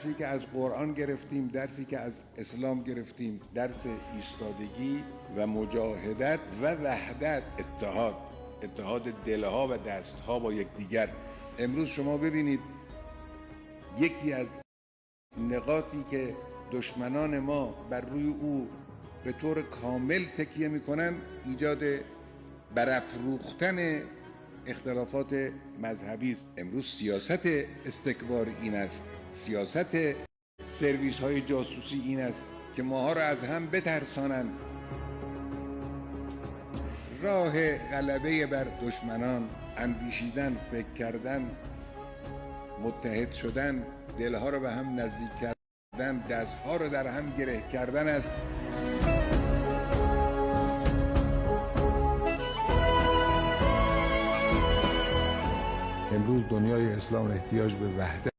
درسی که از قرآن گرفتیم، درسی که از اسلام گرفتیم، درس ایستادگی و مجاهدت و وحدت، اتحاد دلها و دستها با یکدیگر. امروز شما ببینید یکی از نقاطی که دشمنان ما بر روی او به طور کامل تکیه میکنن، ایجاد برافروختن اختلافات مذهبی است. امروز سیاست استکبار این است، سیاست سرویس های جاسوسی این است که ماها را از هم بترسانند. راه غلبه بر دشمنان اندیشیدن، فکر کردن، متحد شدن، دلها را به هم نزدیک کردن، دستها را در هم گره کردن است. امروز دنیای اسلام احتیاج به وحدت